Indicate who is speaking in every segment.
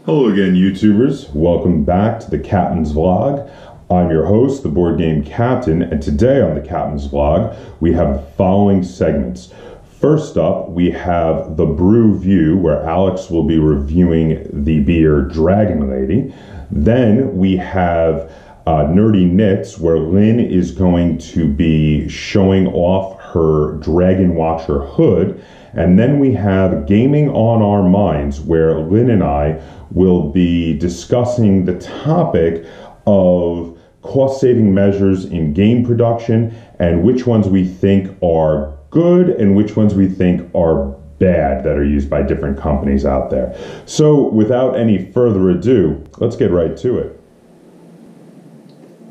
Speaker 1: Hello again, YouTubers. Welcome back to the Kaptains vlog. I'm your host, the board game Kaptain, and today on the Kaptains vlog, we have the following segments. First up, we have the Brew View, where Alex will be reviewing the beer Dragon Lady. Then we have Nerdy Knits, where Lynn is going to be showing off her Dragon Watcher hood. And then we have Gaming on Our Minds, where Lynn and I will be discussing the topic of cost-saving measures in game production and which ones we think are good and which ones we think are bad that are used by different companies out there. So without any further ado, let's get right to it.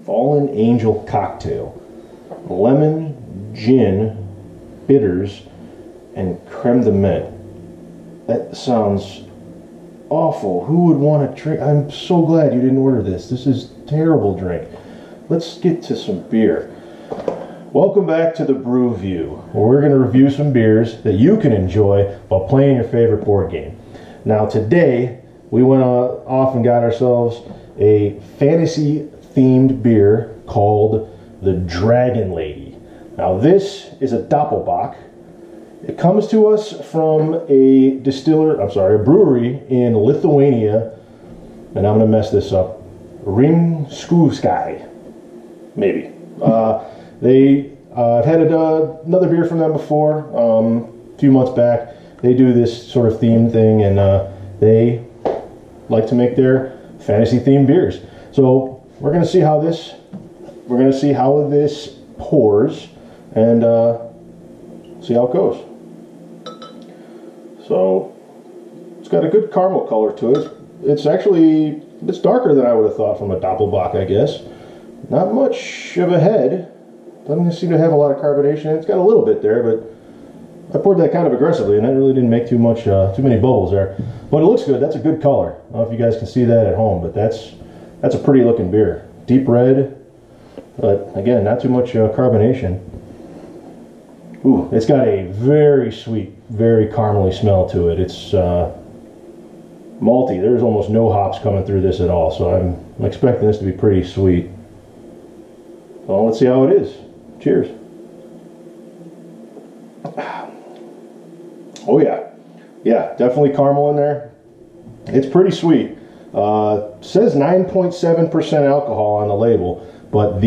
Speaker 2: Fallen Angel cocktail. Lemon, gin, bitters, and creme de menthe. That sounds awful. Who would want to drink? I'm so glad you didn't order this. This is a terrible drink. Let's get to some beer. Welcome back to the Brew View, where we're going to review some beers that you can enjoy while playing your favorite board game. Now today, we went off and got ourselves a fantasy-themed beer called the Dragon Lady. Now this is a Doppelbock. It comes to us from a brewery in Lithuania, and I'm going to mess this up. Rimskuuskai, maybe. I've had another beer from them before, a few months back. They do this sort of theme thing, and they like to make their fantasy-themed beers. So we're going to see how this pours, and see how it goes. So it's got a good caramel color to it. It's darker than I would have thought from a Doppelbock, I guess. Not much of a head. Doesn't seem to have a lot of carbonation. It's got a little bit there, but I poured that kind of aggressively, and that really didn't make too many bubbles there. But it looks good. That's a good color. I don't know if you guys can see that at home, but that's a pretty looking beer. Deep red, but again, not too much carbonation. Ooh, it's got a very sweet, very caramely smell to it. It's malty. There's almost no hops coming through this at all, so I'm expecting this to be pretty sweet. So let's see how it is. Cheers. Oh yeah. Yeah, definitely caramel in there. It's pretty sweet. Says 9.7% alcohol on the label, but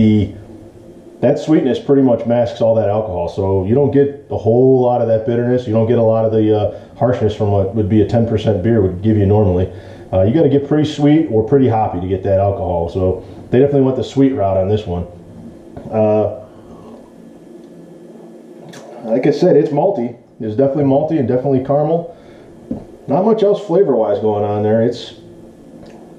Speaker 2: that sweetness pretty much masks all that alcohol, so you don't get a whole lot of that bitterness. You don't get a lot of the harshness from what would be a 10% beer would give you normally. You got to get pretty sweet or pretty hoppy to get that alcohol, so they definitely went the sweet route on this one. Like I said, it's malty. It's definitely malty and definitely caramel. Not much else flavor-wise going on there. It's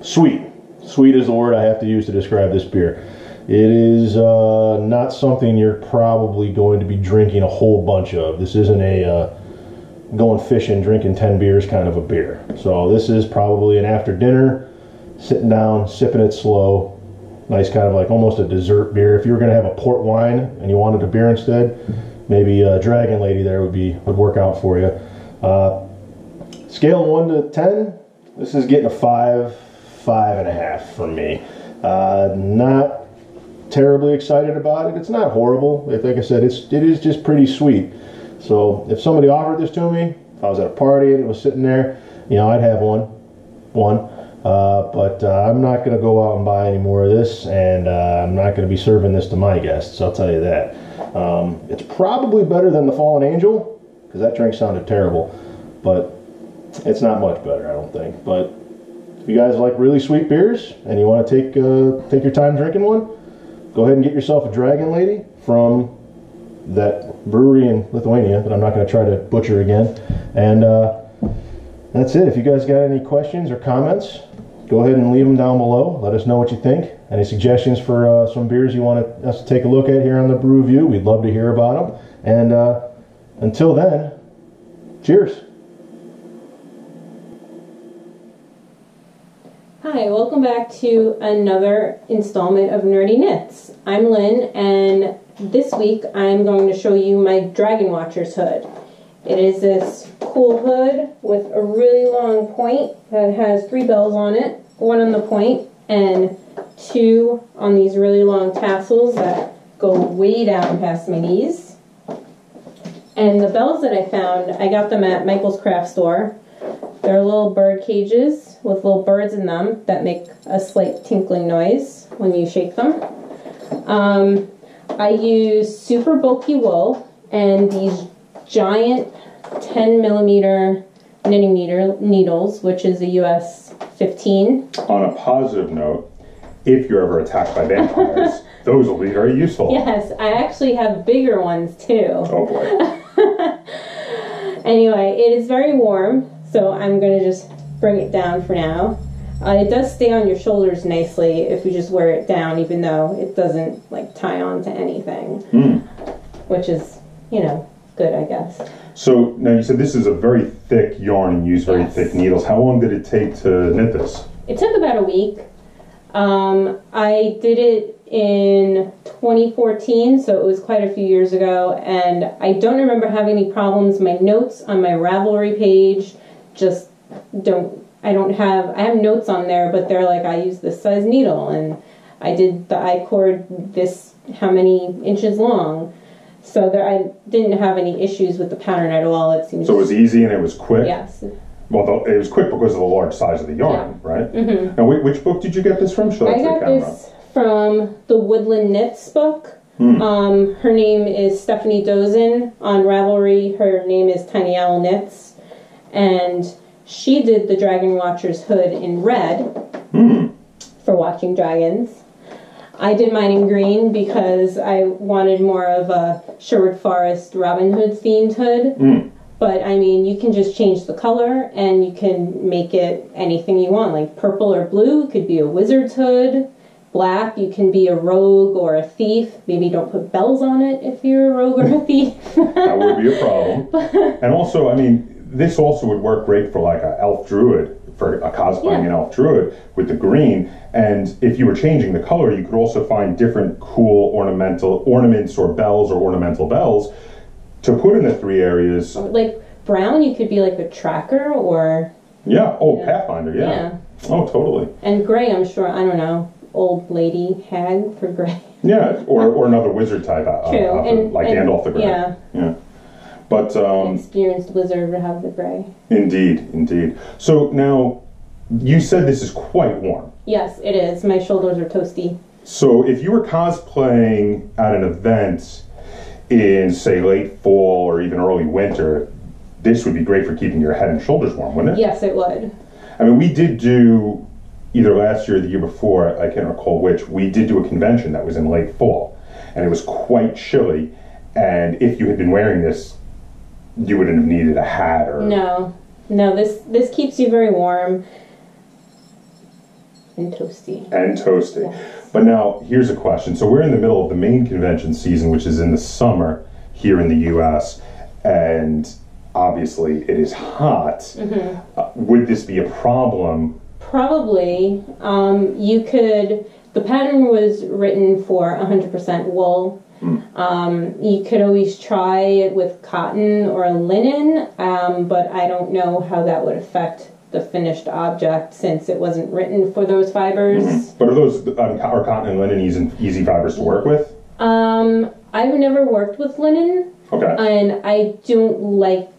Speaker 2: sweet. Sweet is the word I have to use to describe this beer. It is not something you're probably going to be drinking a whole bunch of. This isn't a going fishing, drinking 10 beers kind of a beer. So this is probably an after dinner, sitting down, sipping it slow. Nice kind of like almost a dessert beer. If you were going to have a port wine and you wanted a beer instead, maybe a Dragon Lady there would work out for you. Scale of 1 to 10, this is getting a 5.5 from me. Not terribly excited about it. It's not horrible. Like I said, it is just pretty sweet. So if somebody offered this to me, if I was at a party and it was sitting there, I'd have one. But I'm not going to go out and buy any more of this, and I'm not going to be serving this to my guests, I'll tell you that. It's probably better than the Fallen Angel, because that drink sounded terrible, but it's not much better, I don't think. But if you guys like really sweet beers and you want to take your time drinking one, go ahead and get yourself a Dragon Lady from that brewery in Lithuania that I'm not going to try to butcher again. And that's it. If you guys got any questions or comments, go ahead and leave them down below. Let us know what you think. Any suggestions for some beers you want us to take a look at here on the Brew View, we'd love to hear about them. And until then, cheers.
Speaker 3: Hi, welcome back to another installment of Nerdy Knits. I'm Lynn, and this week I'm going to show you my Dragon Watcher's hood. It is this cool hood with a really long point that has 3 bells on it, 1 on the point and 2 on these really long tassels that go way down past my knees. And the bells that I found, I got them at Michael's craft store. They're little bird cages with little birds in them that make a slight tinkling noise when you shake them. I use super bulky wool and these giant 10 millimeter knitting needles, which is a US 15.
Speaker 1: On a positive note, if you're ever attacked by vampires, those will be very useful.
Speaker 3: Yes, I actually have bigger ones too.
Speaker 1: Oh boy.
Speaker 3: Anyway, it is very warm, so I'm going to just bring it down for now. It does stay on your shoulders nicely if you just wear it down, even though it doesn't like tie on to anything, which is, you know, good, I guess.
Speaker 1: So now you said this is a very thick yarn and use very thick needles. How long did it take to knit this?
Speaker 3: It took about a week. I did it in 2014, so it was quite a few years ago, and I don't remember having any problems. My notes on my Ravelry page just I have notes on there, but they're like, I use this size needle, and I did the I-cord this how many inches long. So I didn't have any issues with the pattern at all. It seems.
Speaker 1: So it was easy and it was quick?
Speaker 3: Yes.
Speaker 1: Well, it was quick because of the large size of the yarn, right? Mm-hmm. Now, which book did you get this from?
Speaker 3: I got this from the Woodland Knits book. Her name is Stephanie Dozen. On Ravelry, her name is Tiny Owl Knits. And she did the Dragon Watcher's hood in red for watching dragons. I did mine in green because I wanted more of a Sherwood Forest Robin Hood themed hood. But I mean, you can just change the color and you can make it anything you want, like purple or blue. It could be a wizard's hood. Black, you can be a rogue or a thief. Maybe don't put bells on it if you're a rogue or a thief.
Speaker 1: That would be a problem. And also, I mean, this also would work great for like a elf druid, for a cosplaying an elf druid with the green. And if you were changing the color, you could also find different cool ornaments or bells or ornamental bells to put in the 3 areas.
Speaker 3: Like brown, you could be like a tracker or...
Speaker 1: Yeah, Pathfinder, yeah. Oh, totally.
Speaker 3: And gray, I'm sure, I don't know, old lady hag for gray.
Speaker 1: Yeah, or another wizard type.
Speaker 3: True.
Speaker 1: Like Gandalf the Grey.
Speaker 3: Yeah.
Speaker 1: But...
Speaker 3: experienced wizard would have the gray.
Speaker 1: Indeed. So now, you said this is quite warm.
Speaker 3: Yes, it is. My shoulders are toasty.
Speaker 1: So if you were cosplaying at an event in, say, late fall or even early winter, this would be great for keeping your head and shoulders warm, wouldn't it?
Speaker 3: Yes, it would.
Speaker 1: I mean, we did do, either last year or the year before, I can't recall which, we did do a convention that was in late fall, and it was quite chilly, and if you had been wearing this, you wouldn't have needed a hat or...
Speaker 3: No, this keeps you very warm and toasty.
Speaker 1: Yes. But now, here's a question. So we're in the middle of the main convention season, which is in the summer here in the U.S., and obviously it is hot. Would this be a problem?
Speaker 3: Probably. The pattern was written for 100% wool. You could always try it with cotton or linen, but I don't know how that would affect the finished object since it wasn't written for those fibers.
Speaker 1: But are cotton and linen easy fibers to work with?
Speaker 3: I've never worked with linen.
Speaker 1: Okay.
Speaker 3: And I don't like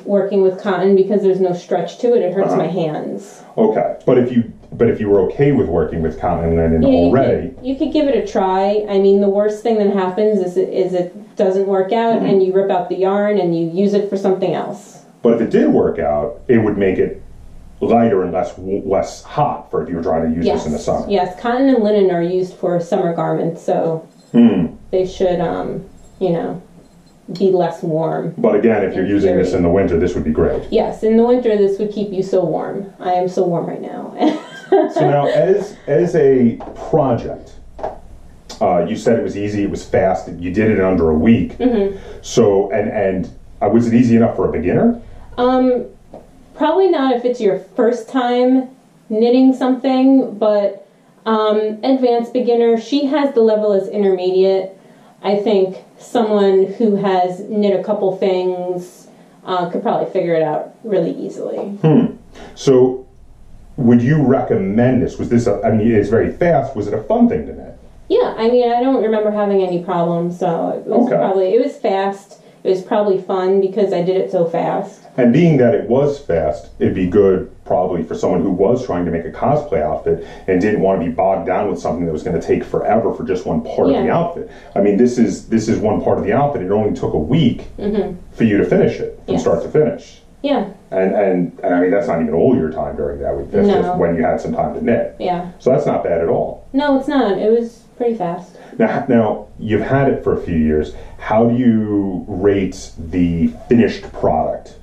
Speaker 3: working with cotton because there's no stretch to it. It hurts my hands.
Speaker 1: Okay. But if you were okay with working with cotton and linen already...
Speaker 3: You could give it a try. I mean, the worst thing that happens is it doesn't work out and you rip out the yarn and you use it for something else.
Speaker 1: But if it did work out, it would make it lighter and less hot for if you were trying to use this in the summer.
Speaker 3: Yes, cotton and linen are used for summer garments, so they should, be less warm.
Speaker 1: But again, if you're using this in the winter, this would be great.
Speaker 3: Yes, in the winter, this would keep you so warm. I am so warm right now.
Speaker 1: So now, as a project, you said it was easy, it was fast, you did it in under a week. So, and was it easy enough for a beginner?
Speaker 3: Probably not if it's your first time knitting something, but advanced beginner, she has the level as intermediate. I think someone who has knit a couple things could probably figure it out really easily.
Speaker 1: So, would you recommend this? Was this, I mean, it's very fast. Was it a fun thing to knit?
Speaker 3: Yeah, I mean, I don't remember having any problems, so it was it was fast. It was probably fun because I did it so fast.
Speaker 1: And being that it was fast, it'd be good probably for someone who was trying to make a cosplay outfit and didn't want to be bogged down with something that was going to take forever for just one part of the outfit. I mean, this is one part of the outfit. It only took a week for you to finish it from start to finish.
Speaker 3: Yeah.
Speaker 1: And I mean, that's not even all your time during that week. That's just when you had some time to knit.
Speaker 3: Yeah.
Speaker 1: So that's not bad at all.
Speaker 3: No, it's not. It was pretty fast.
Speaker 1: Now you've had it for a few years. How do you rate the finished product?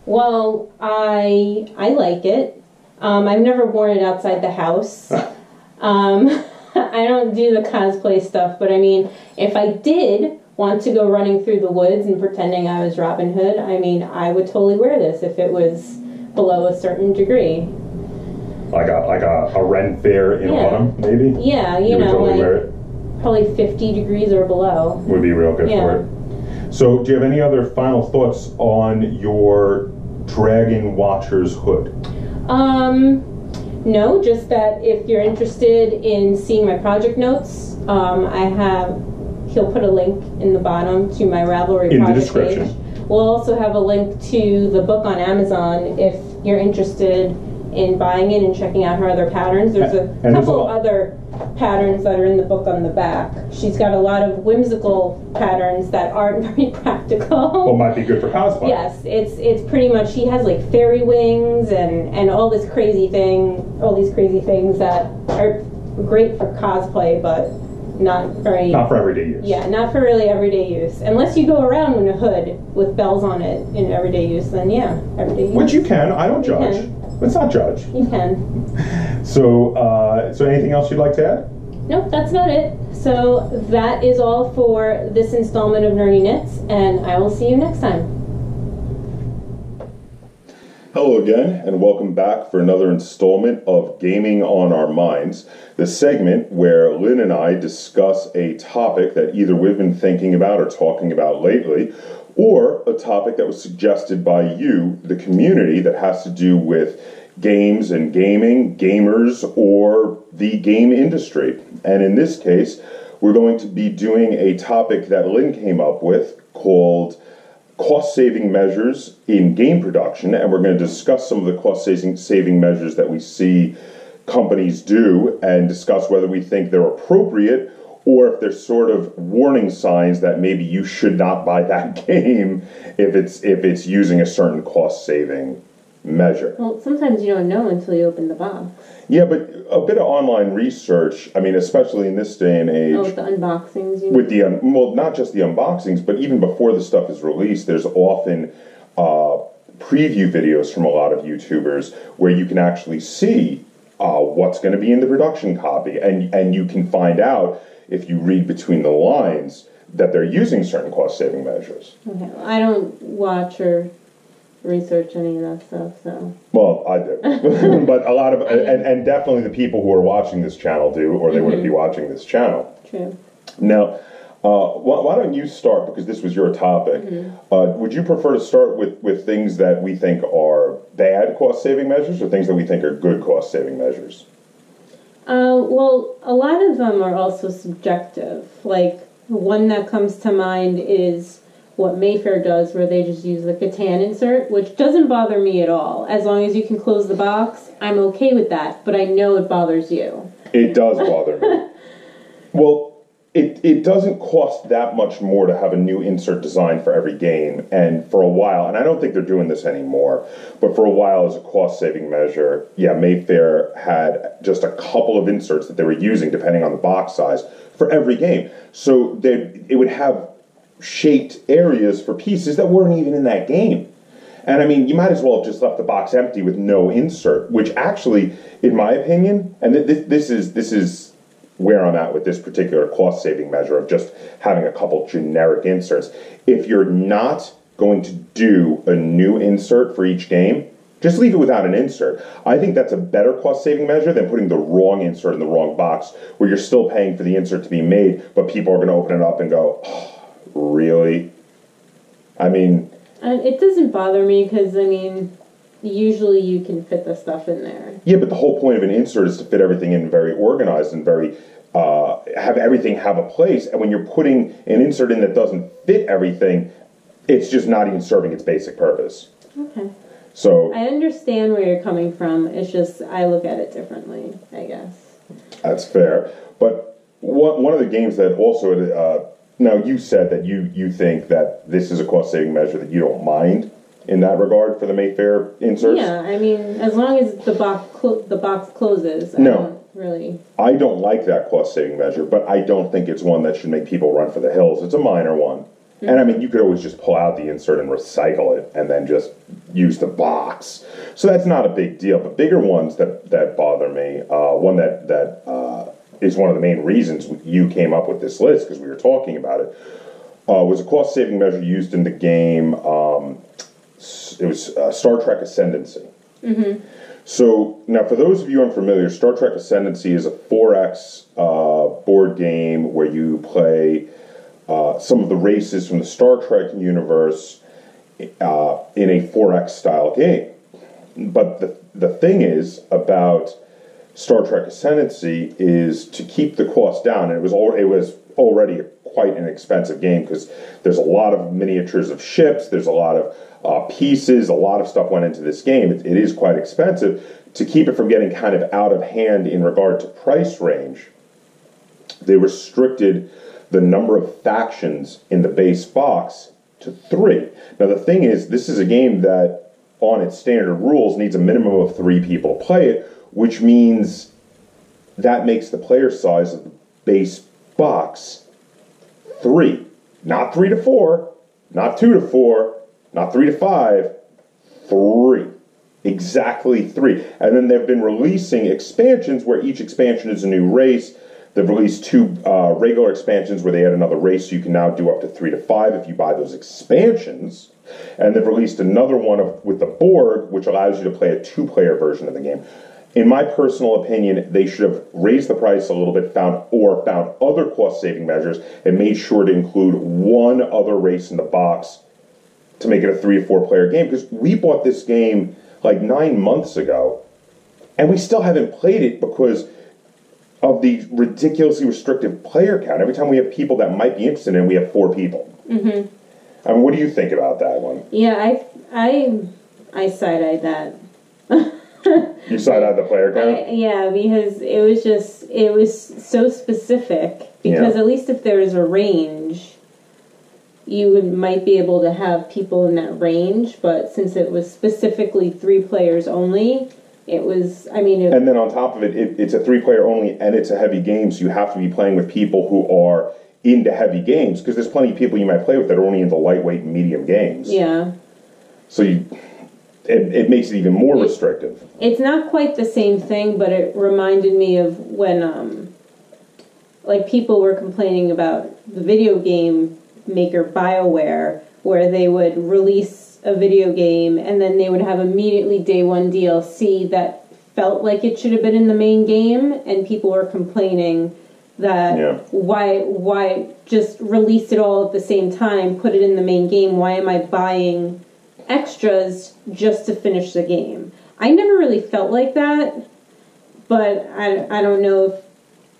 Speaker 3: Well, I like it. I've never worn it outside the house. I don't do the cosplay stuff, but I mean, if I did want to go running through the woods and pretending I was Robin Hood, I mean, I would totally wear this if it was below a certain degree.
Speaker 1: Like a Ren Fair in autumn, maybe?
Speaker 3: Yeah, you
Speaker 1: would
Speaker 3: know,
Speaker 1: totally
Speaker 3: like
Speaker 1: wear it?
Speaker 3: probably 50 degrees or below.
Speaker 1: Would be real good for it. So, do you have any other final thoughts on your Dragon Watcher's hood?
Speaker 3: No, just that if you're interested in seeing my project notes, he'll put a link in the bottom to my Ravelry
Speaker 1: in
Speaker 3: project
Speaker 1: the description
Speaker 3: page. We'll also have a link to the book on Amazon if you're interested in buying it and checking out her other patterns. There's a couple other patterns that are in the book on the back. She's got a lot of whimsical patterns that aren't very practical.
Speaker 1: Well, might be good for cosplay.
Speaker 3: Yes, it's pretty much, she has like fairy wings and all these crazy things that are great for cosplay, but not for everyday use. Yeah, not for really everyday use. Unless you go around in a hood with bells on it in everyday use, then yeah, everyday use.
Speaker 1: Which you can. I don't judge. Let's not judge.
Speaker 3: You can.
Speaker 1: So anything else you'd like to add?
Speaker 3: Nope, that's about it. So that is all for this installment of Nerdy Knits, and I will see you next time.
Speaker 1: Hello again, and welcome back for another installment of Gaming on Our Minds, the segment where Lynn and I discuss a topic that either we've been thinking about or talking about lately, or a topic that was suggested by you, the community, that has to do with games and gaming, gamers, or the game industry. And in this case, we're going to be doing a topic that Lynn came up with called cost-saving measures in game production, and we're going to discuss some of the cost-saving measures that we see companies do and discuss whether we think they're appropriate or if there's sort of warning signs that maybe you should not buy that game if it's using a certain cost-saving measure.
Speaker 3: Well, sometimes you don't know until you open the box.
Speaker 1: Yeah, but a bit of online research, I mean, especially in this day and age.
Speaker 3: Oh, with the unboxings, you
Speaker 1: with the well, not just the unboxings, but even before the stuff is released, there's often preview videos from a lot of YouTubers where you can actually see what's going to be in the production copy, and you can find out, if you read between the lines, that they're using certain cost-saving measures.
Speaker 3: Okay, I don't watch or research any of that stuff, so.
Speaker 1: Well, I do. But a lot of, and definitely the people who are watching this channel do, or they wouldn't be watching this channel.
Speaker 3: True.
Speaker 1: Now, why don't you start, because this was your topic. Would you prefer to start with things that we think are bad cost-saving measures, or things that we think are good cost-saving measures?
Speaker 3: Well, a lot of them are also subjective. Like, one that comes to mind is what Mayfair does, where they just use the Kaptain insert, which doesn't bother me at all. As long as you can close the box, I'm okay with that, but I know it bothers you.
Speaker 1: It does bother me. Well, it doesn't cost that much more to have a new insert design for every game, and for a while, and I don't think they're doing this anymore, but for a while as a cost-saving measure, yeah, Mayfair had just a couple of inserts that they were using, depending on the box size, for every game. So it would have shaped areas for pieces that weren't even in that game. And I mean, you might as well have just left the box empty with no insert, which actually, in my opinion, and this is where I'm at with this particular cost-saving measure of just having a couple generic inserts. If you're not going to do a new insert for each game, just leave it without an insert. I think that's a better cost-saving measure than putting the wrong insert in the wrong box, where you're still paying for the insert to be made, but people are going to open it up and go, oh, really? I mean,
Speaker 3: It doesn't bother me because, I mean, usually you can fit the stuff in there.
Speaker 1: Yeah, but the whole point of an insert is to fit everything in very organized and very, have everything have a place. And when you're putting an insert in that doesn't fit everything, it's just not even serving its basic purpose.
Speaker 3: Okay.
Speaker 1: So
Speaker 3: I understand where you're coming from. It's just I look at it differently, I guess.
Speaker 1: That's fair. But one of the games that also, now you said that you think that this is a cost-saving measure that you don't mind in that regard for the Mayfair inserts?
Speaker 3: Yeah, I mean, as long as the box closes, I don't really...
Speaker 1: I don't like that cost-saving measure, but I don't think it's one that should make people run for the hills. It's a minor one. Mm-hmm. And I mean, you could always just pull out the insert and recycle it and then just use the box. So that's not a big deal. But bigger ones that bother me, one that is one of the main reasons you came up with this list, because we were talking about it, was a cost-saving measure used in the game. It was Star Trek Ascendancy. Mm-hmm. So now, for those of you unfamiliar, Star Trek Ascendancy is a 4X board game where you play some of the races from the Star Trek universe in a 4X style game. But the thing is about Star Trek Ascendancy is to keep the cost down. And it was already quite an expensive game because there's a lot of miniatures of ships, there's a lot of pieces, a lot of stuff went into this game. It is quite expensive. To keep it from getting kind of out of hand in regard to price range, they restricted the number of factions in the base box to 3. Now the thing is, this is a game that on its standard rules needs a minimum of 3 people to play it, which means that makes the player size of the base box 3. Not 3 to 4, not 2 to 4, not 3 to 5, 3. Exactly 3. And then they've been releasing expansions where each expansion is a new race. They've released 2 regular expansions where they add another race, so you can now do up to 3 to 5 if you buy those expansions. And they've released another one with the board, which allows you to play a 2-player version of the game. In my personal opinion, they should have raised the price a little bit, found other cost-saving measures, and made sure to include one other race in the box to make it a 3 to 4 player game. Because we bought this game like 9 months ago, and we still haven't played it because of the ridiculously restrictive player count. Every time we have people that might be interested in it, we have 4 people. Mm-hmm. I mean, what do you think about that one?
Speaker 3: Yeah, I side-eyed that.
Speaker 1: You side-eyed the player count?
Speaker 3: Yeah, because it was so specific. Because at least if there is a range, you might be able to have people in that range. But since it was specifically 3 players only, it was, I mean... and
Speaker 1: then on top of it, it's a 3-player only, and it's a heavy game, so you have to be playing with people who are into heavy games, because there's plenty of people you might play with that are only into lightweight and medium games.
Speaker 3: Yeah.
Speaker 1: So it makes it even more restrictive.
Speaker 3: It's not quite the same thing, but it reminded me of when, like, people were complaining about the video game maker BioWare, where they would release a video game and then they would have immediately day 1 DLC that felt like it should have been in the main game, and people were complaining that why just release it all at the same time, put it in the main game, why am I buying extras just to finish the game? I never really felt like that, but I don't know if...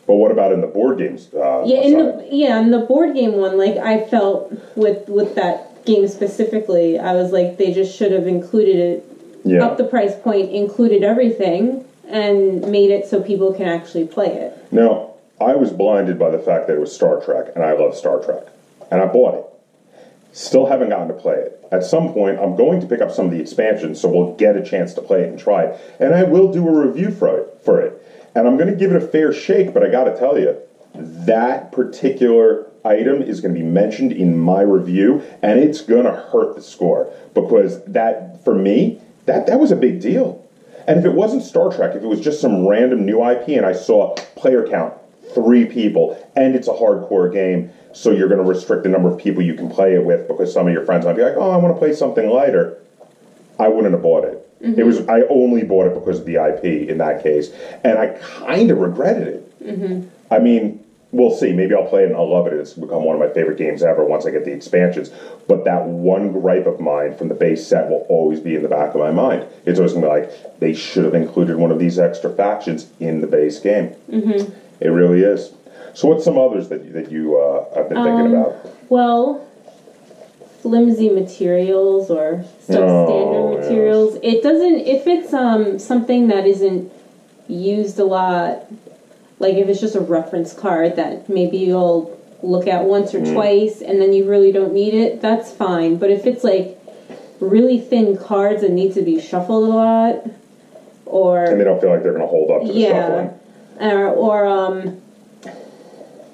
Speaker 1: But what about in the board games?
Speaker 3: In the board game one, like, I felt with that game specifically, I was like, they just should have included it, up the price point, included everything, and made it so people can actually play it.
Speaker 1: Now, I was blinded by the fact that it was Star Trek, and I love Star Trek, and I bought it. Still haven't gotten to play it. At some point, I'm going to pick up some of the expansions, so we'll get a chance to play it and try it. And I will do a review for it. And I'm going to give it a fair shake, but I got to tell you, that particular item is going to be mentioned in my review, and it's going to hurt the score. Because that, for me, that was a big deal. And if it wasn't Star Trek, if it was just some random new IP and I saw player count, 3 people, and it's a hardcore game, so you're going to restrict the number of people you can play it with because some of your friends might be like, oh, I want to play something lighter, I wouldn't have bought it. Mm-hmm. I only bought it because of the IP in that case, and I kind of regretted it. Mm-hmm. I mean, we'll see. Maybe I'll play it and I'll love it. It's become one of my favorite games ever once I get the expansions. But that one gripe of mine from the base set will always be in the back of my mind. It's always going to be like, they should have included one of these extra factions in the base game. Mm-hmm. It really is. So what's some others that you have been thinking about?
Speaker 3: Well, flimsy materials or substandard materials. It doesn't, if it's something that isn't used a lot, like if it's just a reference card that maybe you'll look at once or twice and then you really don't need it, that's fine. But if it's like really thin cards that need to be shuffled a lot, or...
Speaker 1: And they don't feel like they're going to hold up to the shuffling.
Speaker 3: Or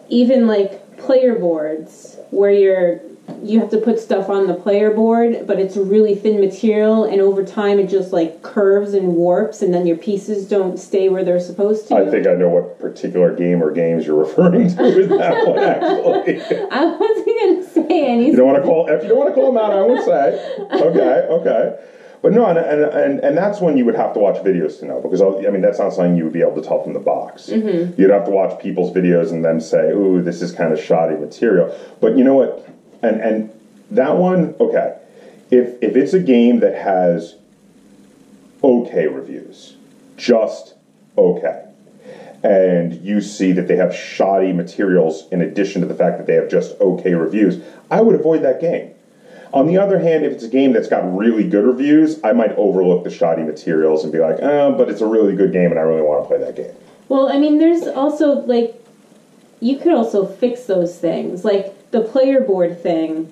Speaker 3: even like player boards where you have to put stuff on the player board, but it's really thin material, and over time it just like curves and warps, and then your pieces don't stay where they're supposed to.
Speaker 1: I think I know what particular game or games you're referring to with that one, actually.
Speaker 3: I wasn't going to say anything.
Speaker 1: If you don't want to call them out, I won't say. Okay. But no, and that's when you would have to watch videos to know, because, I mean, that's not something you would be able to tell from the box. Mm-hmm. You'd have to watch people's videos and then say, ooh, this is kind of shoddy material. But you know what? And that one, okay, if it's a game that has okay reviews, just okay, and you see that they have shoddy materials in addition to the fact that they have just okay reviews, I would avoid that game. On the other hand, if it's a game that's got really good reviews, I might overlook the shoddy materials and be like, but it's a really good game and I really want to play that game.
Speaker 3: Well, I mean, there's also, like, you could also fix those things. Like, the player board thing,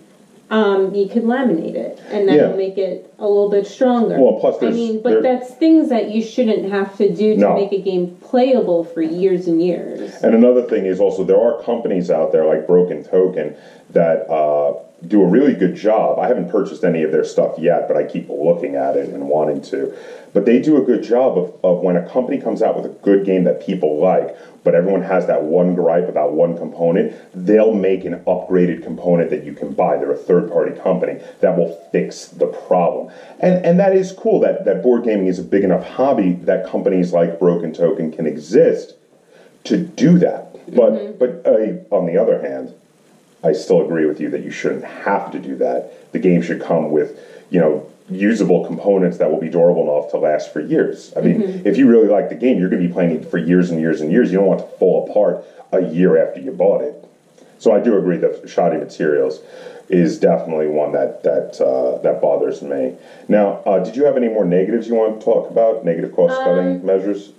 Speaker 3: you could laminate it, and that'll make it a little bit stronger.
Speaker 1: Well, plus there's...
Speaker 3: that's things that you shouldn't have to do to make a game playable for years and years.
Speaker 1: And another thing is also, there are companies out there like Broken Token that do a really good job. I haven't purchased any of their stuff yet, but I keep looking at it and wanting to. But they do a good job of when a company comes out with a good game that people like, but everyone has that one gripe about one component, they'll make an upgraded component that you can buy. They're a third-party company that will fix the problem. And that is cool, that board gaming is a big enough hobby that companies like Broken Token can exist to do that. But on the other hand, I still agree with you that you shouldn't have to do that. The game should come with, usable components that will be durable enough to last for years. I mean, if you really like the game, you're going to be playing it for years and years and years. You don't want it to fall apart a year after you bought it. So I do agree that shoddy materials is definitely one that bothers me. Now, did you have any more negatives you want to talk about? Negative cost-cutting measures?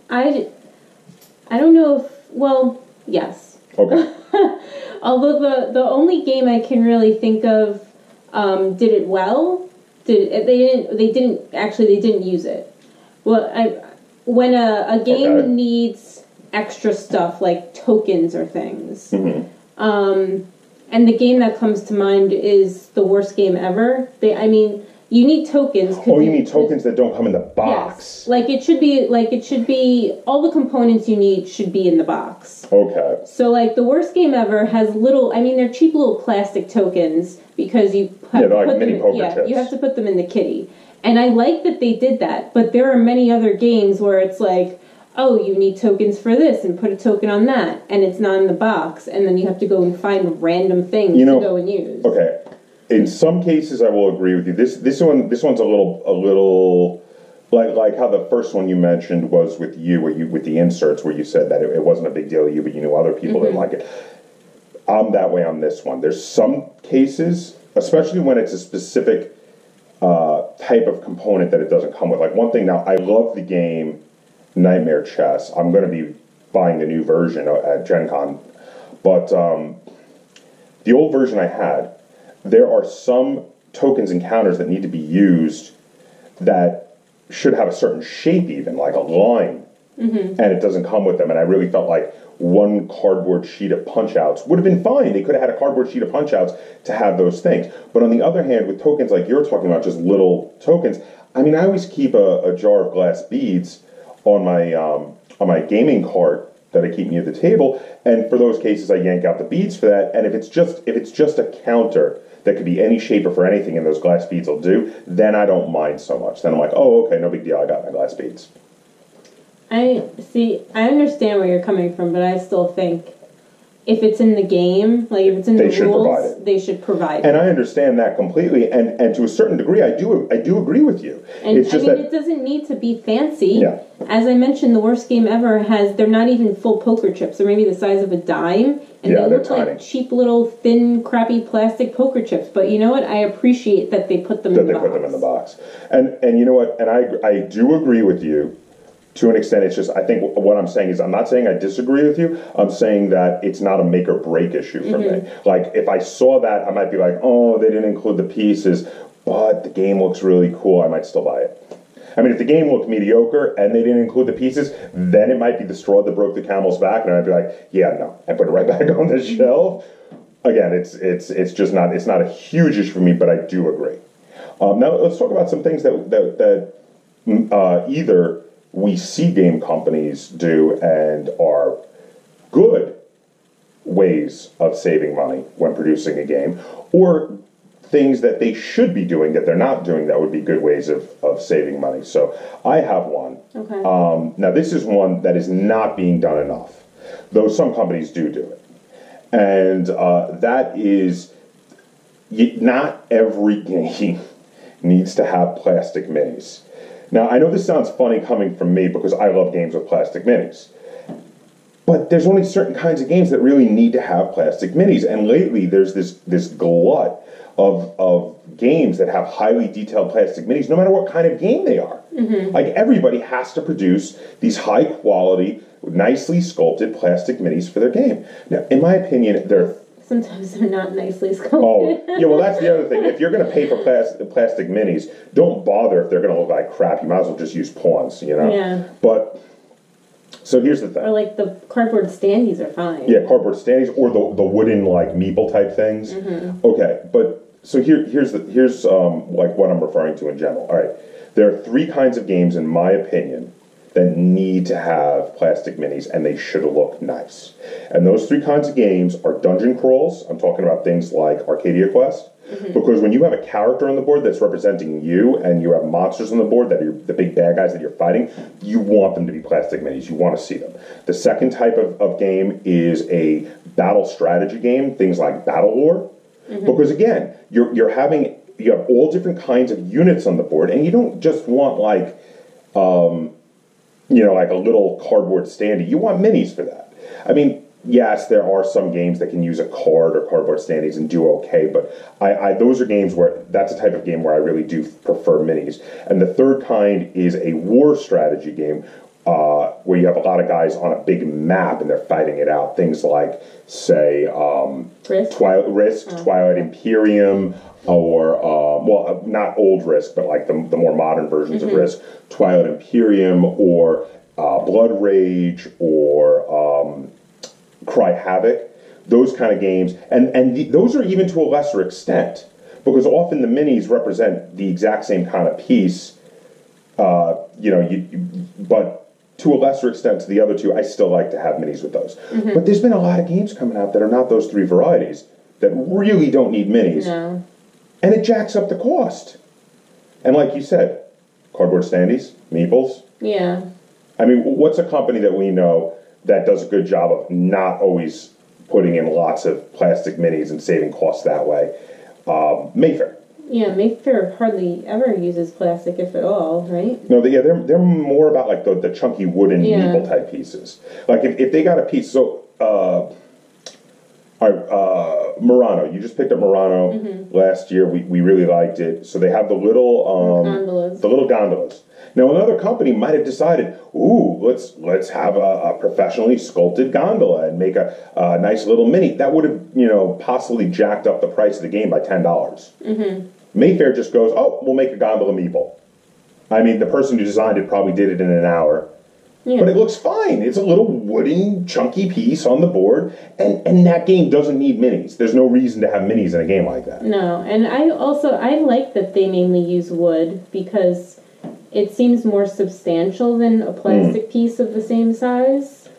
Speaker 3: I don't know if... Well, yes.
Speaker 1: Okay.
Speaker 3: Although the only game I can really think of did it well. They didn't use it. Well, when a game needs extra stuff like tokens or things, and the game that comes to mind is the worst game ever. You need tokens.
Speaker 1: You need tokens that don't come in the box.
Speaker 3: Yes. It should be all the components you need should be in the box.
Speaker 1: Okay.
Speaker 3: So the worst game ever has they're cheap little plastic tokens because you have to put
Speaker 1: mini poker chips.
Speaker 3: You have to put them in the kitty. And I like that they did that, but there are many other games where it's you need tokens for this and put a token on that, and it's not in the box, and then you have to go and find random things to go and use.
Speaker 1: Okay. In some cases, I will agree with you. This one's a little like how the first one you mentioned was with you, with the inserts, where you said that it wasn't a big deal to you, but you knew other people didn't like it. I'm that way on this one. There's some cases, especially when it's a specific type of component that it doesn't come with. Like one thing now, I love the game Nightmare Chess. I'm going to be buying the new version at Gen Con, but the old version I had, there are some tokens and counters that need to be used that should have a certain shape, even like a line, and it doesn't come with them. And I really felt like one cardboard sheet of punch-outs would have been fine. They could have had a cardboard sheet of punch-outs to have those things. But on the other hand, with tokens like you're talking about, just little tokens, I always keep a jar of glass beads on my gaming cart that I keep near the table, and for those cases I yank out the beads for that. And if it's just a counter that could be any shape or for anything, and those glass beads will do, then I don't mind so much. Then I'm like, oh, okay, no big deal, I got my glass beads.
Speaker 3: I understand where you're coming from, but I still think if it's in the game, like if it's in the rules, they should provide it.
Speaker 1: And I understand that completely, and to a certain degree, I do agree with you.
Speaker 3: And it's just it doesn't need to be fancy.
Speaker 1: Yeah.
Speaker 3: As I mentioned, the worst game ever they're not even full poker chips. They're maybe the size of a dime, and they look like cheap little thin, crappy plastic poker chips. But you know what? I appreciate that they put them in the box.
Speaker 1: Put them in the box. And you know what? And I do agree with you. To an extent, it's just, I think what I'm saying is, I'm not saying I disagree with you. I'm saying that it's not a make or break issue for me. Like, if I saw that, I might be like, oh, they didn't include the pieces, but the game looks really cool. I might still buy it. I mean, if the game looked mediocre and they didn't include the pieces, then it might be the straw that broke the camel's back, and I'd be like, yeah, no, and put it right back on the shelf. Again, it's just not, it's not a huge issue for me, but I do agree. Now, let's talk about some things that either we see game companies do and are good ways of saving money when producing a game, or things that they should be doing that they're not doing that would be good ways of saving money. So I have one.
Speaker 3: Okay.
Speaker 1: Now this is one that is not being done enough, though some companies do it. And that is, not every game needs to have plastic minis. Now, I know this sounds funny coming from me because I love games with plastic minis. But there's only certain kinds of games that really need to have plastic minis. And lately, there's this glut of games that have highly detailed plastic minis, no matter what kind of game they are. Like, everybody has to produce these high-quality, nicely sculpted plastic minis for their game. Now, in my opinion,
Speaker 3: sometimes they're not nicely sculpted.
Speaker 1: Oh, yeah, well, that's the other thing. If you're going to pay for plastic minis, don't bother if they're going to look like crap. You might as well just use pawns, you know?
Speaker 3: Yeah.
Speaker 1: But, so here's the thing.
Speaker 3: Like the cardboard standees are fine.
Speaker 1: Yeah, cardboard standees, or the wooden, like, meeple type things. Okay, but, so here's like, what I'm referring to in general. All right, there are 3 kinds of games, in my opinion, that need to have plastic minis, and they should look nice. And those 3 kinds of games are dungeon crawls. I'm talking about things like Arcadia Quest. Because when you have a character on the board that's representing you, and you have monsters on the board that are the big bad guys that you're fighting, you want them to be plastic minis. You want to see them. The second type of game is a battle strategy game, things like Battle Lore. Because again, you have all different kinds of units on the board, and you don't just want like like a little cardboard standee. You want minis for that. I mean, yes, there are some games that can use a card or cardboard standees and do okay, but those are games where that's a type of game where I really do prefer minis. And the third kind is a war strategy game where you have a lot of guys on a big map and they're fighting it out. Things like, say, Risk, Twilight Imperium, or, not old Risk, but like the more modern versions of Risk, Twilight Imperium, or Blood Rage, or Cry Havoc, those kind of games. And those are even to a lesser extent, because often the minis represent the exact same kind of piece, but to a lesser extent to the other 2, I still like to have minis with those. But there's been a lot of games coming out that are not those 3 varieties that really don't need minis.
Speaker 3: No.
Speaker 1: And it jacks up the cost. And like you said, cardboard standees, meeples.
Speaker 3: Yeah. I
Speaker 1: mean, what's a company that we know that does a good job of not always putting in lots of plastic minis and saving costs that way? Mayfair.
Speaker 3: Yeah, Mayfair hardly ever uses plastic, if at all, right?
Speaker 1: No, they're more about like the chunky wooden meeple type pieces. Like if they got a piece, Murano. You just picked up Murano last year. We really liked it. So they have the little gondolas. Now another company might have decided, let's have a professionally sculpted gondola and make a nice little mini. That would have possibly jacked up the price of the game by $10. Mayfair just goes, we'll make a gondola meeple. I mean, the person who designed it probably did it in an hour. Yeah. But it looks fine. It's a little wooden, chunky piece on the board, and that game doesn't need minis. There's no reason to have minis in a game like that.
Speaker 3: No, and I like that they mainly use wood because it seems more substantial than a plastic piece of the same size.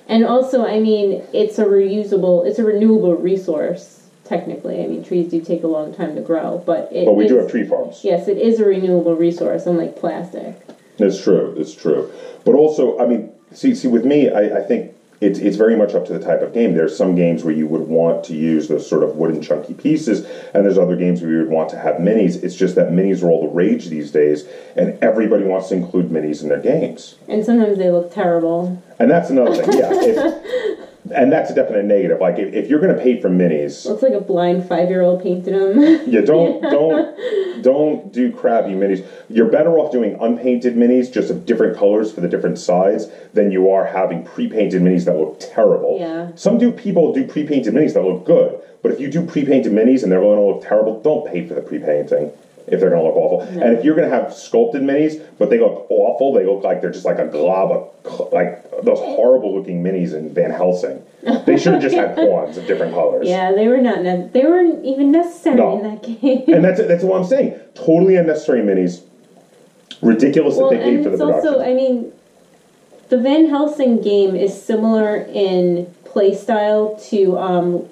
Speaker 3: And also, I mean, it's a renewable resource. Technically, I mean, trees do take a long time to grow, but we
Speaker 1: do have tree farms.
Speaker 3: Yes, it is a renewable resource, unlike plastic.
Speaker 1: It's true. It's true. But also, I mean, see, with me, I think it's very much up to the type of game. There's some games where you would want to use those sort of wooden chunky pieces, and there's other games where you would want to have minis. It's just that minis are all the rage these days, and everybody wants to include minis in their games.
Speaker 3: And sometimes they look terrible.
Speaker 1: And that's another thing, yeah. And that's a definite negative. Like, if you're going to pay for minis...
Speaker 3: Looks like a blind 5-year-old painted them.
Speaker 1: Yeah, don't do crappy minis. You're better off doing unpainted minis, just of different colors for the different sides, than you are having pre-painted minis that look terrible.
Speaker 3: Yeah.
Speaker 1: People do pre-painted minis that look good, but if you do pre-painted minis and they're going to look terrible, don't pay for the pre-painting if they're going to look awful. No. And if you're going to have sculpted minis, but they look awful, they look like they're just like a glob of, like those horrible looking minis in Van Helsing. They should have just had pawns of different colors.
Speaker 3: Yeah, they weren't even necessary in that game.
Speaker 1: And that's what I'm saying. Totally unnecessary minis. Ridiculous that they paid for the production.
Speaker 3: Also, I mean, the Van Helsing game is similar in play style to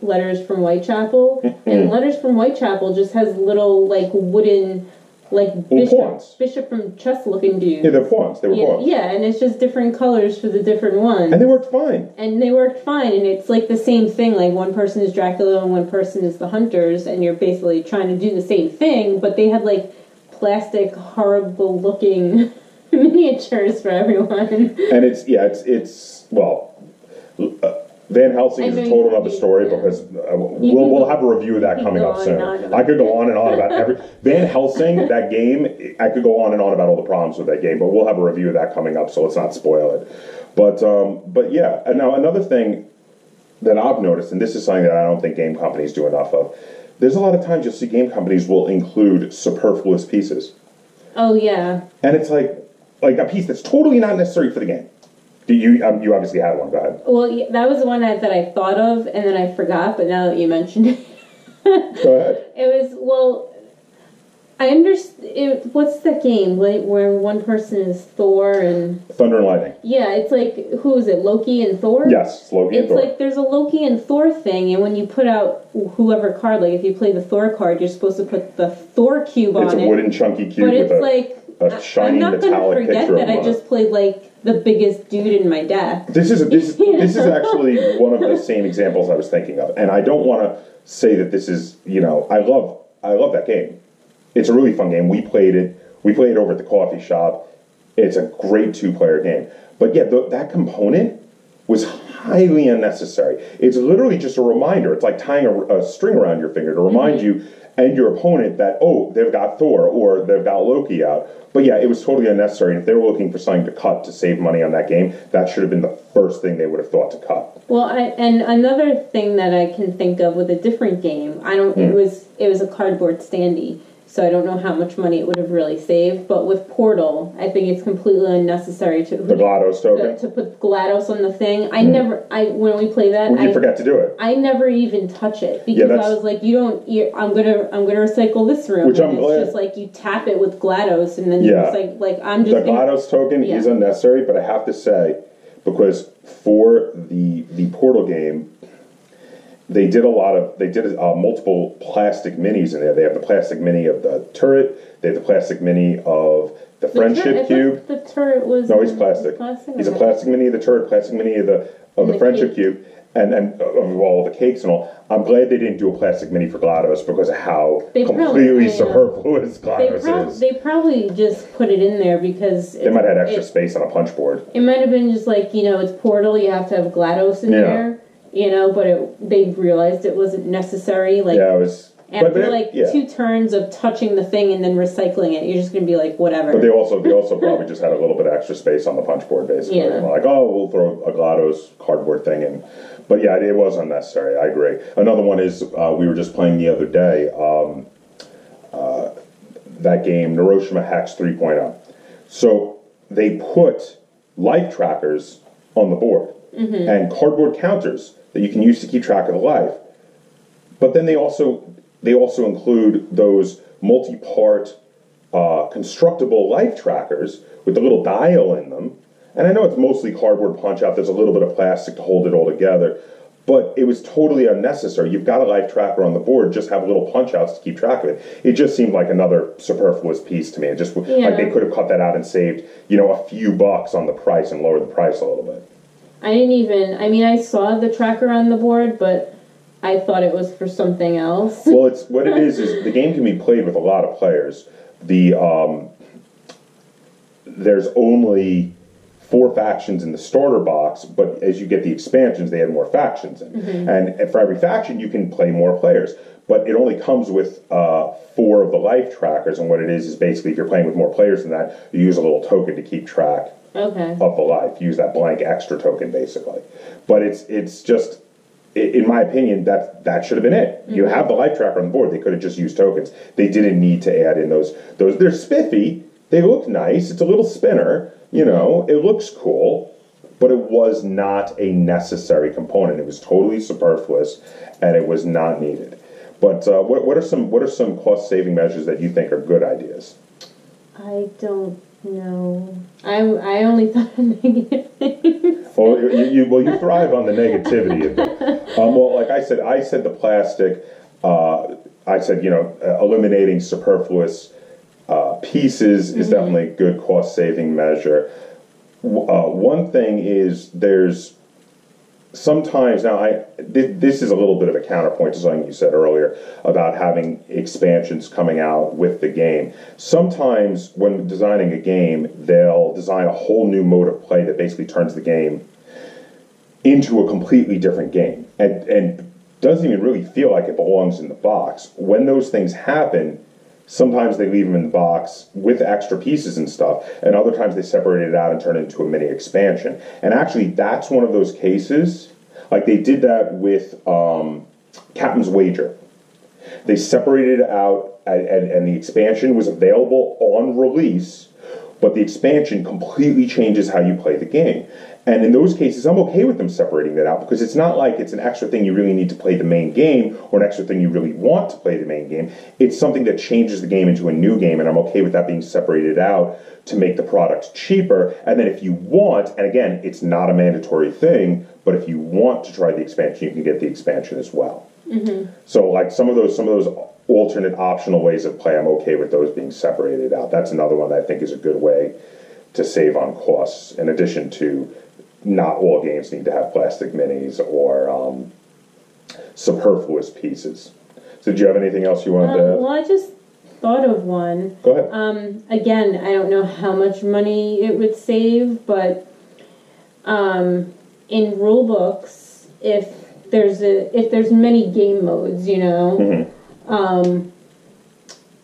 Speaker 3: Letters from Whitechapel, and Letters from Whitechapel just has little like wooden, like bishop from chess looking dudes.
Speaker 1: Yeah, they're pawns. They were pawns.
Speaker 3: Yeah, and it's just different colors for the different ones.
Speaker 1: And they worked fine.
Speaker 3: And it's like the same thing. Like one person is Dracula and one person is the Hunters, and you're basically trying to do the same thing, but they had like plastic, horrible looking miniatures for everyone. And
Speaker 1: it's Van Helsing is a total other story because we'll have a review of that coming up soon. I could go on and on about Van Helsing, that game. I could go on and on about all the problems with that game, but we'll have a review of that coming up, so let's not spoil it. But yeah, and now another thing that I've noticed, and this is something that I don't think game companies do enough of. There's a lot of times you'll see game companies will include superfluous pieces.
Speaker 3: Oh yeah.
Speaker 1: And it's like a piece that's totally not necessary for the game. You obviously had one. Go ahead.
Speaker 3: Well, yeah, that was the one that I thought of, and then I forgot. But now that you mentioned it,
Speaker 1: go ahead.
Speaker 3: It was I understand. What's that game where one person is Thor and
Speaker 1: Thunder and Lightning?
Speaker 3: Yeah, it's like who is it? Loki and Thor.
Speaker 1: Yes, Loki and Thor.
Speaker 3: It's like there's a Loki and Thor thing, and when you put out whoever card, like if you play the Thor card, you're supposed to put the Thor cube on it.
Speaker 1: It's a wooden chunky cube
Speaker 3: but
Speaker 1: with
Speaker 3: a shiny metallic picture. I'm not going to forget that I just played like the biggest dude in my deck.
Speaker 1: This is actually one of the same examples I was thinking of, and I don't want to say that this is I love that game. It's a really fun game. We played it over at the coffee shop. It's a great 2-player game. But yeah, that component was highly unnecessary. It's literally just a reminder. It's like tying a string around your finger to remind you and your opponent that, they've got Thor or they've got Loki out. But yeah, it was totally unnecessary. And if they were looking for something to cut to save money on that game, that should have been the first thing they would have thought to cut.
Speaker 3: Well, and another thing that I can think of with a different game, it was a cardboard standee. So I don't know how much money it would have really saved, but with Portal, I think it's completely unnecessary to
Speaker 1: the GLaDOS token
Speaker 3: to put GLaDOS on the thing. When we play that,
Speaker 1: you forget to do it.
Speaker 3: I never even touch it because I was like, I'm gonna recycle this room.
Speaker 1: Which I'm glad.
Speaker 3: It's just like you tap it with GLaDOS, and then it's like I'm just.
Speaker 1: The GLaDOS token is unnecessary, but I have to say, because for the Portal game. They did multiple plastic minis in there. They have the plastic mini of the turret. They have the plastic mini of the friendship cube.
Speaker 3: The turret was
Speaker 1: he's plastic. He's a plastic mini of the turret, plastic mini of the friendship cube, and of all the cakes and all. I'm glad they didn't do a plastic mini for GLaDOS because of how completely superfluous GLaDOS is.
Speaker 3: They probably just put it in there because
Speaker 1: they might have had extra space on a punch board.
Speaker 3: It might have been just like it's Portal. You have to have GLaDOS in there. But they realized it wasn't necessary. Like,
Speaker 1: it was.
Speaker 3: After 2 turns of touching the thing and then recycling it, you're just going to be like, whatever.
Speaker 1: But they also probably just had a little bit of extra space on the punch board, basically. Yeah. And like, we'll throw a GLaDOS cardboard thing in. But yeah, it was unnecessary. I agree. Another one is we were just playing the other day. That game, Hiroshima Hex 3.0. So they put life trackers on the board and cardboard counters that you can use to keep track of the life. But then they also include those multi-part constructible life trackers with the little dial in them. And I know it's mostly cardboard punch-out. There's a little bit of plastic to hold it all together. But it was totally unnecessary. You've got a life tracker on the board, just have little punch outs to keep track of it. It just seemed like another superfluous piece to me. It just like they could have cut that out and saved, a few bucks on the price and lowered the price a little bit.
Speaker 3: I saw the tracker on the board, but I thought it was for something else.
Speaker 1: Well, what it is the game can be played with a lot of players. There's only 4 factions in the starter box, but as you get the expansions, they add more factions in. Mm-hmm. And for every faction, you can play more players. But it only comes with 4 of the life trackers, and what it is basically if you're playing with more players than that, you use a little token to keep track of the life. You use that blank extra token, basically. But it's just, in my opinion, that should have been it. Mm-hmm. You have the life tracker on the board. They could have just used tokens. They didn't need to add in those. They're spiffy. They look nice. It's a little spinner. It looks cool, but it was not a necessary component. It was totally superfluous, and it was not needed. But what are some cost saving measures that you think are good ideas?
Speaker 3: I don't know. I only thought of negative things.
Speaker 1: Well, you thrive on the negativity of it. Like I said the plastic. I said eliminating superfluous pieces is definitely a good cost-saving measure. One thing is there's sometimes, now this is a little bit of a counterpoint to something you said earlier about having expansions coming out with the game. Sometimes when designing a game, they'll design a whole new mode of play that basically turns the game into a completely different game and doesn't even really feel like it belongs in the box. When those things happen, sometimes they leave them in the box with extra pieces and stuff, and other times they separate it out and turn it into a mini expansion. And actually, that's one of those cases, like they did that with Captain's Wager. They separated it out, and the expansion was available on release, but the expansion completely changes how you play the game. And in those cases, I'm okay with them separating that out because it's not like it's an extra thing you really need to play the main game or an extra thing you really want to play the main game. It's something that changes the game into a new game, and I'm okay with that being separated out to make the product cheaper. And then if you want, and again, it's not a mandatory thing, but if you want to try the expansion, you can get the expansion as well. Mm-hmm. So like some of those alternate optional ways of play, I'm okay with those being separated out. That's another one that I think is a good way to save on costs, in addition to not all games need to have plastic minis or superfluous pieces. So did you have anything else you wanted to add?
Speaker 3: Well, I just thought of one.
Speaker 1: Go ahead.
Speaker 3: Again, I don't know how much money it would save, but in rule books, if there's many game modes,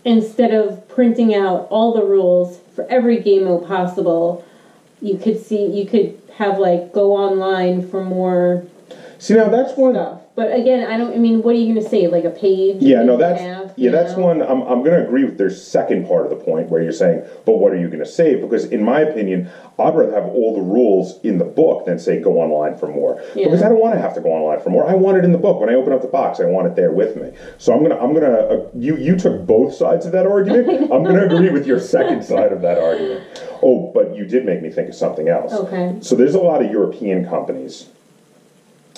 Speaker 3: instead of printing out all the rules for every game mode possible, you could have go online for more.
Speaker 1: See, now that's one
Speaker 3: stuff. But again, what are you going to save? Like a page?
Speaker 1: Yeah, no, that's one. I'm going to agree with their second part of the point where you're saying, but what are you going to save? Because in my opinion, I'd rather have all the rules in the book than say go online for more. Yeah. Because I don't want to have to go online for more. I want it in the book. When I open up the box, I want it there with me. So you took both sides of that argument. I'm going to agree with your second side of that argument. Oh, but you did make me think of something else.
Speaker 3: Okay.
Speaker 1: So there's a lot of European companies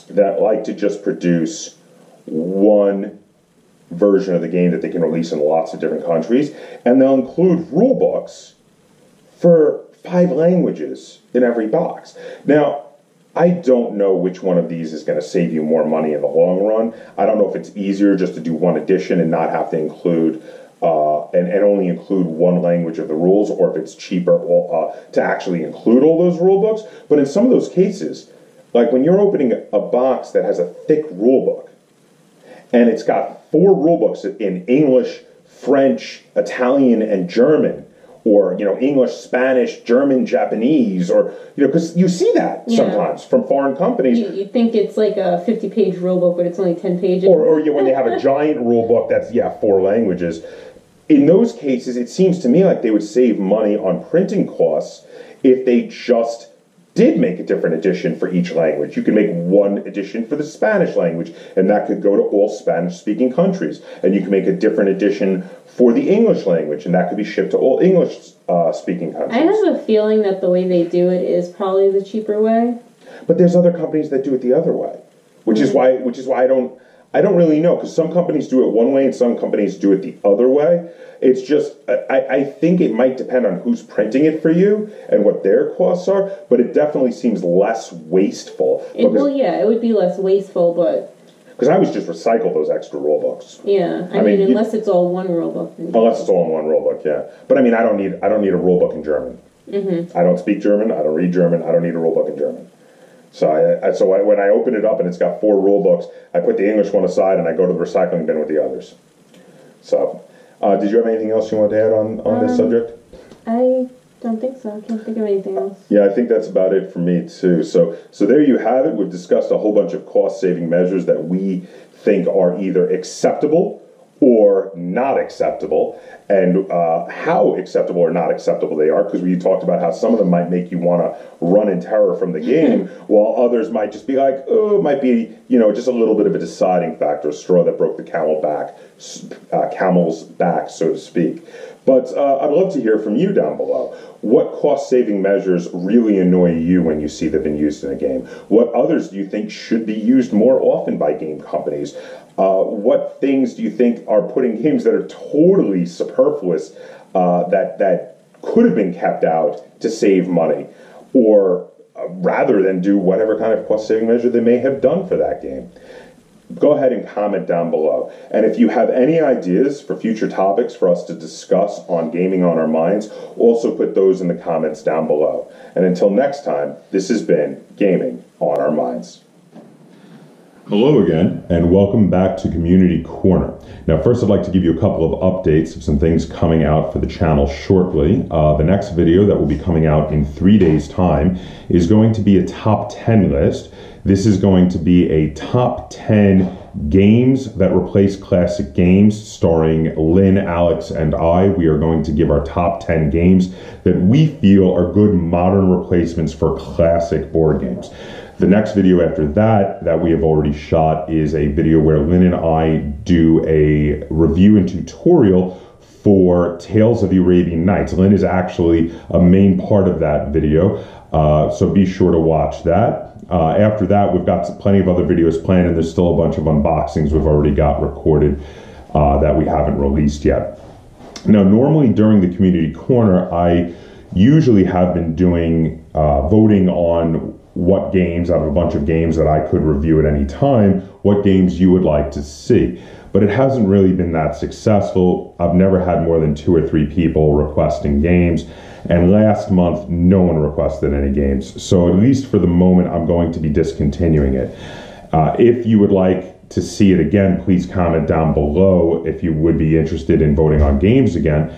Speaker 1: that like to just produce one version of the game that they can release in lots of different countries, and they'll include rule books for 5 languages in every box. Now, I don't know which one of these is going to save you more money in the long run. I don't know if it's easier just to do one edition and not have to include and only include one language of the rules, or if it's cheaper to actually include all those rule books. But in some of those cases, like when you're opening a box that has a thick rule book, and it's got 4 rule books in English, French, Italian, and German, or English, Spanish, German, Japanese, or because you see that sometimes from foreign companies.
Speaker 3: You think it's like a 50-page rule book, but it's only 10 pages.
Speaker 1: Or when they have a giant rule book that's 4 languages. In those cases, it seems to me like they would save money on printing costs if they just did make a different edition for each language. You could make one edition for the Spanish language, and that could go to all Spanish-speaking countries. And you can make a different edition for the English language, and that could be shipped to all English-speaking countries.
Speaker 3: I have a feeling that the way they do it is probably the cheaper way.
Speaker 1: But there's other companies that do it the other way. which is why I don't really know, because some companies do it one way and some companies do it the other way. It's just, I think it might depend on who's printing it for you and what their costs are, but it definitely seems less wasteful.
Speaker 3: Well, yeah, it would be less wasteful, but...
Speaker 1: Because I always just recycle those extra rule books.
Speaker 3: Yeah, I mean unless it's all one rule book.
Speaker 1: Unless it's all in one rule book, yeah. But I mean, I don't need a rule book in German. Mm-hmm. I don't speak German. I don't read German. I don't need a rule book in German. So when I open it up and it's got 4 rule books, I put the English one aside and I go to the recycling bin with the others. So, did you have anything else you wanted to add on this subject?
Speaker 3: I don't think so. I can't think of anything else.
Speaker 1: Yeah, I think that's about it for me too. So there you have it. We've discussed a whole bunch of cost-saving measures that we think are either acceptable or not acceptable, and how acceptable or not acceptable they are, because we talked about how some of them might make you want to run in terror from the game, while others might just be like, oh, it might be, just a little bit of a deciding factor, a straw that broke the camel's back, so to speak. But I'd love to hear from you down below. What cost-saving measures really annoy you when you see they've been used in a game? What others do you think should be used more often by game companies? What things do you think are putting games that are totally superfluous that could have been kept out to save money, or rather than do whatever kind of cost-saving measure they may have done for that game? Go ahead and comment down below. And if you have any ideas for future topics for us to discuss on Gaming on Our Minds, also put those in the comments down below. And until next time, this has been Gaming on Our Minds. Hello again, and welcome back to Community Corner. Now, first I'd like to give you a couple of updates of some things coming out for the channel shortly. The next video that will be coming out in 3 days' time is going to be a top 10 list. This is going to be a top 10 games that replace classic games, starring Lynn, Alex, and I. We are going to give our top 10 games that we feel are good modern replacements for classic board games. The next video after that we have already shot, is a video where Lynn and I do a review and tutorial for Tales of the Arabian Nights. Lynn is actually a main part of that video, so be sure to watch that. After that, we've got plenty of other videos planned, and there's still a bunch of unboxings we've already got recorded that we haven't released yet. Now, normally during the Community Corner, I usually have been doing voting on what games, out of a bunch of games that I could review at any time, what games you would like to see. But it hasn't really been that successful. I've never had more than 2 or 3 people requesting games, and last month no one requested any games. So at least for the moment, I'm going to be discontinuing it. If you would like to see it again, please comment down below if you would be interested in voting on games again.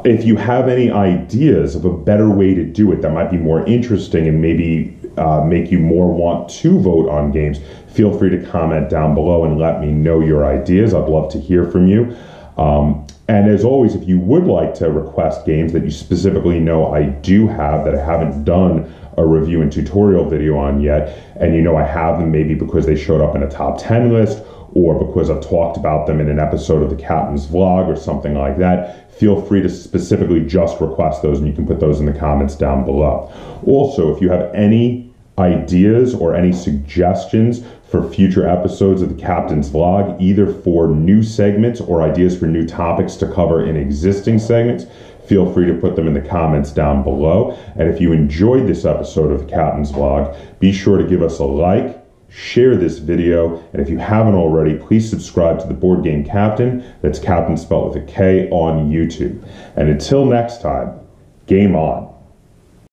Speaker 1: If you have any ideas of a better way to do it that might be more interesting and maybe make you more want to vote on games, feel free to comment down below and let me know your ideas. I'd love to hear from you. And as always, if you would like to request games that you specifically know I do have that I haven't done a review and tutorial video on yet, and you know I have them maybe because they showed up in a top 10 list, or because I've talked about them in an episode of the Kaptains vlog or something like that, feel free to specifically just request those, and you can put those in the comments down below. Also, if you have any ideas or any suggestions for future episodes of the Kaptains vlog, either for new segments or ideas for new topics to cover in existing segments, feel free to put them in the comments down below. And if you enjoyed this episode of the Kaptains vlog, be sure to give us a like, share this video, and if you haven't already, please subscribe to the Board Game Kaptain. That's Kaptain spelled with a K on YouTube. And until next time, game on.